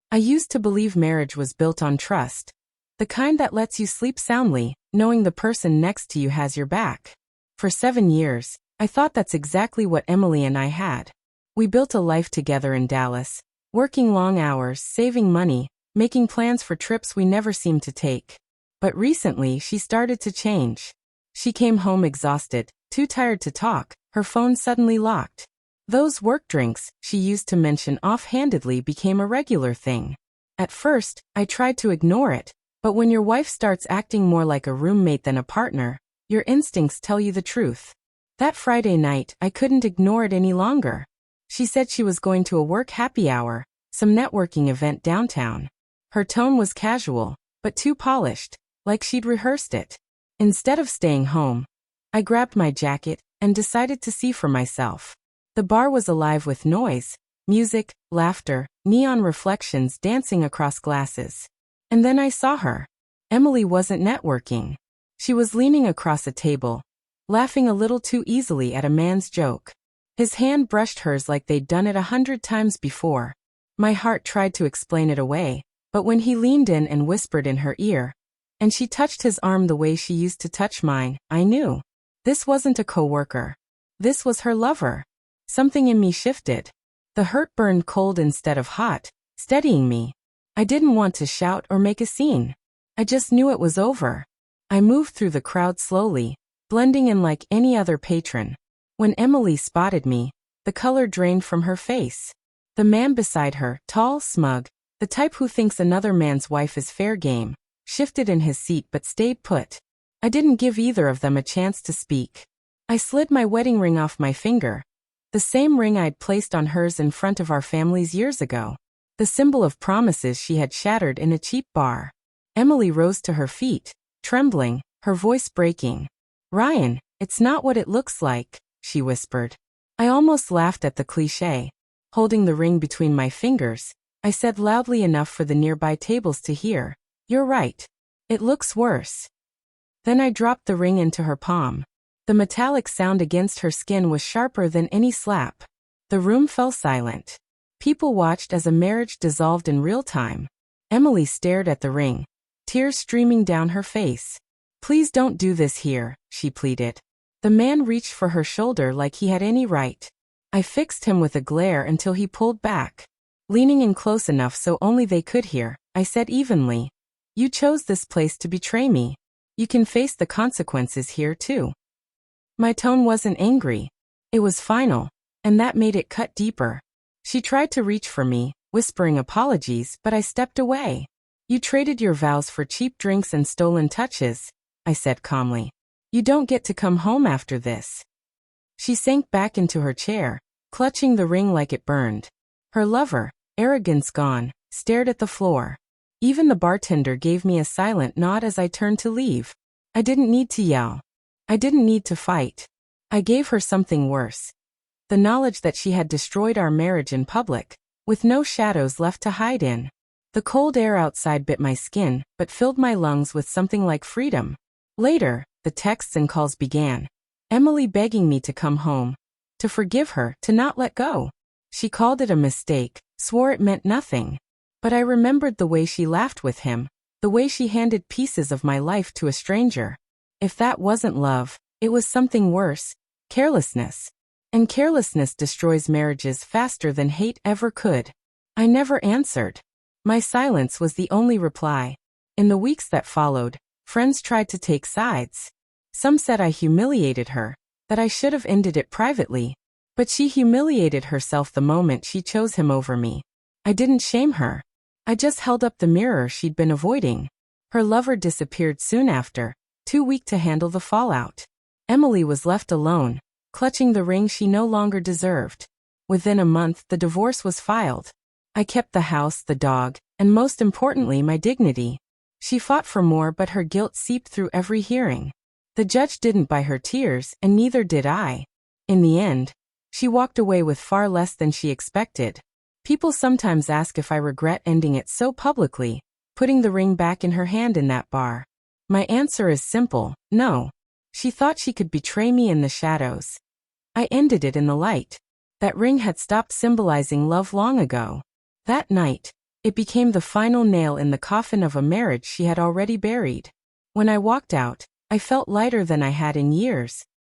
I used to believe marriage was built on trust. The kind that lets you sleep soundly, knowing the person next to you has your back. For 7 years, I thought that's exactly what Emily and I had. We built a life together in Dallas, working long hours, saving money, making plans for trips we never seemed to take. But recently she started to change. She came home exhausted, too tired to talk, her phone suddenly locked. Those work drinks she used to mention offhandedly became a regular thing. At first, I tried to ignore it, but when your wife starts acting more like a roommate than a partner, your instincts tell you the truth. That Friday night, I couldn't ignore it any longer. She said she was going to a work happy hour, some networking event downtown. Her tone was casual, but too polished, like she'd rehearsed it. Instead of staying home, I grabbed my jacket and decided to see for myself. The bar was alive with noise, music, laughter, neon reflections dancing across glasses. And then I saw her. Emily wasn't networking. She was leaning across a table, laughing a little too easily at a man's joke. His hand brushed hers like they'd done it 100 times before. My heart tried to explain it away, but when he leaned in and whispered in her ear, and she touched his arm the way she used to touch mine, I knew. This wasn't a coworker. This was her lover. Something in me shifted. The hurt burned cold instead of hot, steadying me. I didn't want to shout or make a scene. I just knew it was over. I moved through the crowd slowly, blending in like any other patron. When Emily spotted me, the color drained from her face. The man beside her, tall, smug, the type who thinks another man's wife is fair game, shifted in his seat but stayed put. I didn't give either of them a chance to speak. I slid my wedding ring off my finger. The same ring I'd placed on hers in front of our families years ago. The symbol of promises she had shattered in a cheap bar. Emily rose to her feet, trembling, her voice breaking. "Ryan, it's not what it looks like," she whispered. I almost laughed at the cliché. Holding the ring between my fingers, I said loudly enough for the nearby tables to hear, "You're right. It looks worse." Then I dropped the ring into her palm. The metallic sound against her skin was sharper than any slap. The room fell silent. People watched as a marriage dissolved in real time. Emily stared at the ring, tears streaming down her face. "Please don't do this here," she pleaded. The man reached for her shoulder like he had any right. I fixed him with a glare until he pulled back. Leaning in close enough so only they could hear, I said evenly, "You chose this place to betray me. You can face the consequences here too." My tone wasn't angry. It was final, and that made it cut deeper. She tried to reach for me, whispering apologies, but I stepped away. "You traded your vows for cheap drinks and stolen touches," I said calmly. "You don't get to come home after this." She sank back into her chair, clutching the ring like it burned. Her lover, arrogance gone, stared at the floor. Even the bartender gave me a silent nod as I turned to leave. I didn't need to yell. I didn't need to fight. I gave her something worse. The knowledge that she had destroyed our marriage in public, with no shadows left to hide in. The cold air outside bit my skin, but filled my lungs with something like freedom. Later, the texts and calls began. Emily begging me to come home, to forgive her, to not let go. She called it a mistake, swore it meant nothing. But I remembered the way she laughed with him, the way she handed pieces of my life to a stranger. If that wasn't love, it was something worse, carelessness. And carelessness destroys marriages faster than hate ever could. I never answered. My silence was the only reply. In the weeks that followed, friends tried to take sides. Some said I humiliated her, that I should have ended it privately. But she humiliated herself the moment she chose him over me. I didn't shame her. I just held up the mirror she'd been avoiding. Her lover disappeared soon after, too weak to handle the fallout. Emily was left alone, clutching the ring she no longer deserved. Within a month, the divorce was filed. I kept the house, the dog, and most importantly, my dignity. She fought for more, but her guilt seeped through every hearing. The judge didn't buy her tears, and neither did I. In the end, she walked away with far less than she expected. People sometimes ask if I regret ending it so publicly, putting the ring back in her hand in that bar. My answer is simple, no. She thought she could betray me in the shadows. I ended it in the light. That ring had stopped symbolizing love long ago. That night, It became the final nail in the coffin of a marriage she had already buried. When I walked out, I felt lighter than I had in years,